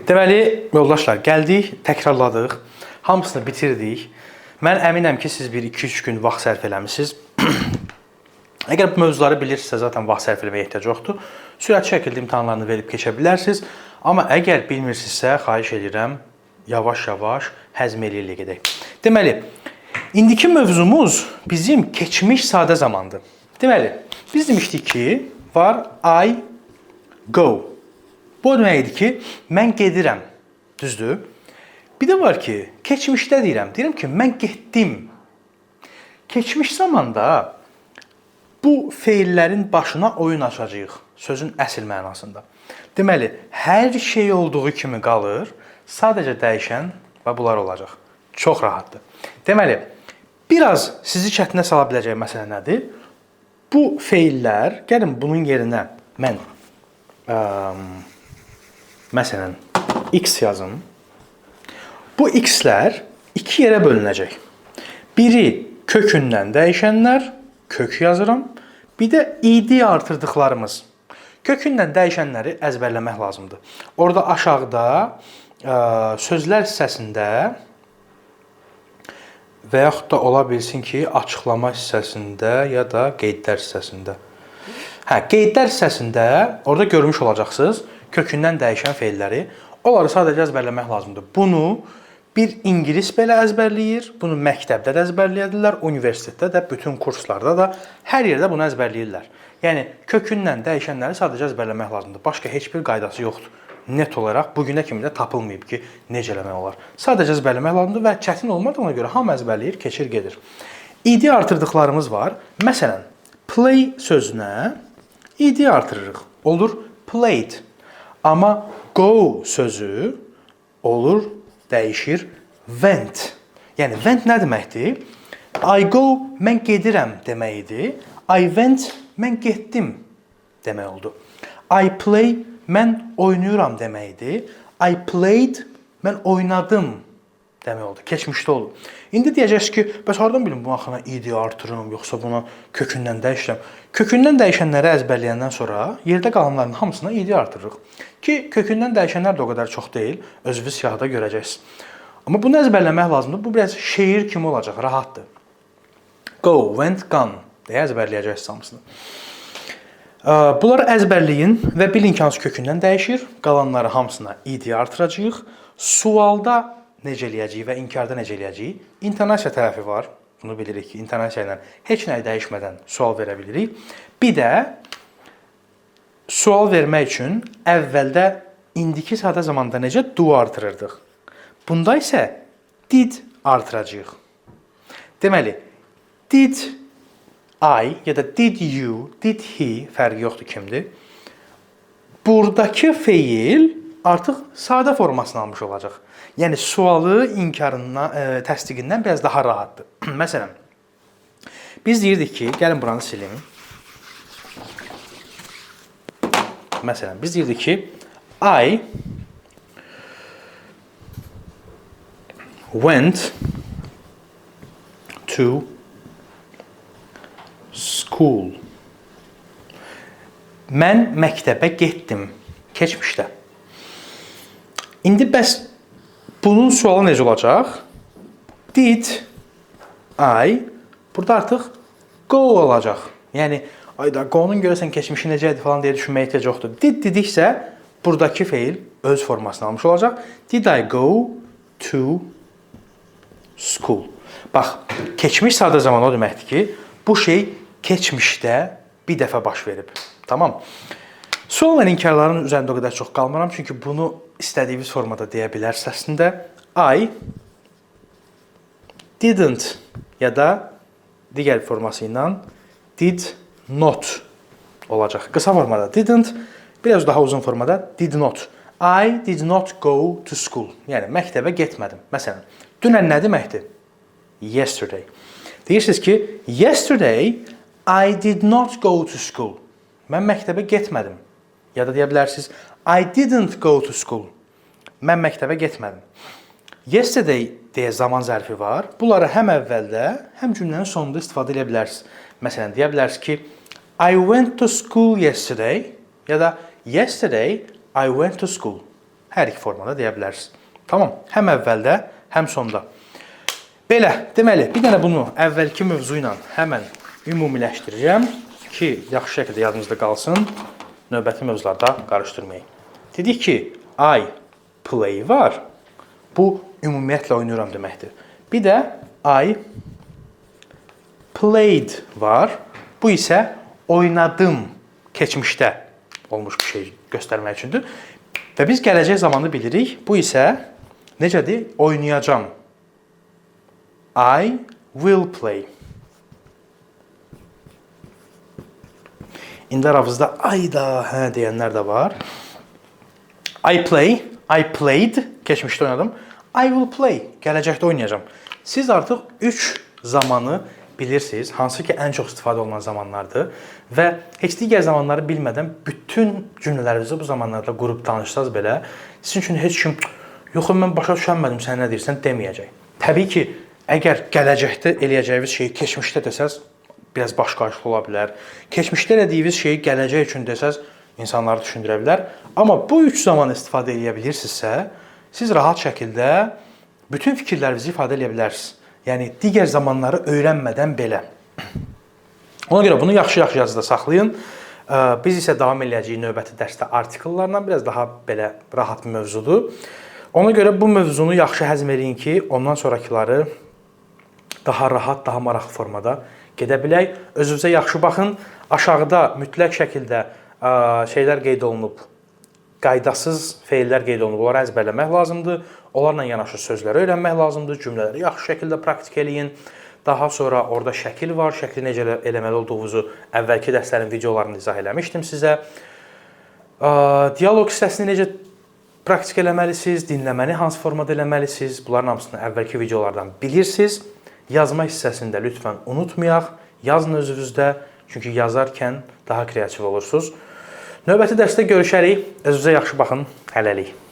Deməli, yoldaşlar, gəldik, təkrarladıq, hamısını bitirdik. Mən əminəm ki, siz 1-2-3 gün vaxt sərf eləmişsiniz. Əgər bu mövzuları bilirsinizsə, zaten vaxt sərf eləməyə ehtiyac yoxdur. Sürətli şəkildə imtahanlarını verib keçə bilərsiniz. Amma əgər bilmirsinizsə, xahiş edirəm, yavaş-yavaş həzm eləyirlə gedək. Deməli, indiki mövzumuz bizim keçmiş sadə zamandır. Deməli, biz demişdik ki, var I go. Bu o deməkdir ki, mən gedirəm, düzdür? Bir də var ki, keçmişdə deyirəm ki, mən getdim. Keçmiş zamanda bu feillərin başına oyun açacağıq, sözün əsl mənasında. Deməli, hər şey olduğu kimi qalır, sadəcə dəyişən və bunlar olacaq. Çox rahatdır. Deməli, biraz sizi çətinə sala biləcək məsələ nədir? Bu feillər, gəlin bunun yerinə mən məsələn, x yazım. Bu x-lər iki yerə bölünəcək. Biri kökündən dəyişənlər, kök yazıram. Bir də id artırdıqlarımız. Kökündən dəyişənləri əzbərləmək lazımdır. Orada aşağıda sözlər hissəsində və yaxud da ola bilsin ki, açıqlama hissəsində ya da qeydlər hissəsində. Qeydlər hissəsində orada görmüş olacaqsınız. Kökündən dəyişən feilləri, onları sadəcə əzbərləmək lazımdır. Bunu bir ingilis belə əzbərləyir, bunu məktəbdə də əzbərləyirlər, universitetdə də, bütün kurslarda da, hər yerdə bunu əzbərləyirlər. Yəni, kökündən dəyişənləri sadəcə əzbərləmək lazımdır. Başqa heç bir qaydası yoxdur. Net olaraq bugünə kimi də tapılmayıb ki, necə eləmək olar. Sadəcə əzbərləmək lazımdır və çətin olmadığına görə hamı əzbərləyir, keçir, gedir. İdi artırdıqlarımız var. Məsələn, play sözünə idi artırırıq. Olur played. Amma go sözü olur, dəyişir, went. Yəni, went nə deməkdir? I go, mən gedirəm deməkdir. I went, mən getdim demək oldu. I play, mən oynayıram deməkdir. I played, mən oynadım demək oldu. Keçmişdə oldu. İndi deyəcəksiniz ki, bəs hardan bilim bu axına idi artırım, yoxsa buna kökündən dəyişirəm? Kökündən dəyişənləri əzbərləyəndən sonra yerdə qalanların hamısına idi artırırıq. Ki, kökündən dəyişənlər də o qədər çox deyil, özünüz siyahıda görəcəksiniz. Amma bunu əzbərləmək lazımdır. Bu biraz şeir kimi olacaq, rahatdır. Go, went, gone deyə əzbərləyəcəksiniz hamısını. Bunları əzbərləyin və bilin ki, hansı kökündən dəyişir. Qalanları hamısına idi artıracağıq. Sualda necə eləyəcəyik və inkarda necə eləyəcəyik? İntonasiya tərəfi var. Bunu bilirik ki, intonasiya ilə heç nəyi dəyişmədən sual verə bilirik. Bir də sual vermək üçün əvvəldə indiki sadə zamanda necə do artırırdıq. Bunda isə did artıracağıq. Deməli, did I ya da did you, did he fərqi yoxdur kimdir. Buradakı feil artıq sadə formasını almış olacaq. Yəni, sualı təsdiqindən biraz daha rahatdır. Məsələn, biz deyirdik ki, gəlin buranı silim. Məsələn, biz deyirdik ki, I went to school. Mən məktəbə getdim. Keçmişdə. İndi bəs bunun sualı necə olacaq? Did I, burada artıq go olacaq. Yəni, ayda go'nun görəsən keçmişi necədir falan deyə düşünməyə ehtiyac yoxdur. Did dediksə, buradakı feil öz formasını almış olacaq. Did I go to school? Bax, keçmiş sadə zaman o deməkdir ki, bu şey keçmişdə bir dəfə baş verib. Tamam. Sual və inkarların üzərində o qədər çox qalmıram, çünki bunu istədiyiniz formada deyə bilərsiniz əslində. I didn't ya da digər forması ilə did not olacaq. Qısa formada didn't, biraz daha uzun formada did not. I did not go to school. Yəni, məktəbə getmədim. Məsələn, dünən nə deməkdir? Yesterday. Deyirsiniz ki, yesterday I did not go to school. Mən məktəbə getmədim. Ya da deyə bilərsiniz, I didn't go to school. Mən məktəbə getmədim. Yesterday deyə zaman zərfi var. Bunları həm əvvəldə, həm cümlənin sonunda istifadə edə bilərsiniz. Məsələn, deyə bilərsiniz ki, I went to school yesterday ya da yesterday I went to school. hər iki formada deyə bilərsiniz. Tamam, həm əvvəldə, həm sonda. Belə, deməli, bir dənə bunu əvvəlki mövzu ilə həmən ümumiləşdirəcəm ki, yaxşı şəkildə yadınızda qalsın, növbəti mövzularda qarışdırmayın. Dedik ki, I play var, bu ümumiyyətlə oynayıram deməkdir. Bir də I played var, bu isə oynadım, keçmişdə olmuş bir şey göstərmək üçündür. Və biz gələcək zamanı bilirik, bu isə necədir? Oynayacam. I will play. İndi aramızda ay da, hə deyənlər də var. I play, I played, keçmişdə oynadım. I will play, gələcəkdə oynayacam. Siz artıq 3 zamanı bilirsiniz, hansı ki ən çox istifadə olunan zamanlardır və heç digər zamanları bilmədən bütün cümlələrinizi bu zamanlarda qurub danışsanız belə, sizin üçün heç kim yox, mən başa düşənmədim, sən nə deyirsən deməyəcək. Təbii ki, əgər gələcəkdə eləyəcəyiniz şeyi keçmişdə desəz, biraz başqalaşıq ola bilər. Keçmişdə elədiyiniz şeyi gələcək üçün desəz, insanları düşündürə bilər. Amma bu 3 zaman istifadə edə bilirsinizsə, siz rahat şəkildə bütün fikirlərinizi ifadə edə bilərsiniz. Yəni, digər zamanları öyrənmədən belə. Ona görə bunu yaxşı-yaxşı yazıda saxlayın. Biz isə davam edəcəyik növbəti dərsdə artikellarla, biraz daha belə rahat bir mövzudur. Ona görə bu mövzunu yaxşı həzm edin ki, ondan sonrakıları daha rahat, daha maraqlı formada gedə bilək. Özünüzə yaxşı baxın. Aşağıda mütləq şəkildə şeylər qeyd olunub, qaydasız feillər qeyd olunub. Onları əzbərləmək lazımdır. Onlarla yanaşı sözləri öyrənmək lazımdır. Cümlələri yaxşı şəkildə praktik eləyin. Daha sonra orada şəkil var. Şəkli necə eləməli olduğunuzu əvvəlki dərslərin videolarını izah eləmişdim sizə. Dialoq hissəsini necə praktik eləməlisiniz, dinləməni hansı formada eləməlisiniz, bunların hamısını əvvəlki videolardan bilirsiniz. Yazma hissəsində lütfən unutmayaq, yazın özünüzdə, çünki yazarkən daha kreativ olursunuz. Növbəti dərsdə görüşərik. Özünüzə yaxşı baxın. Hələlik.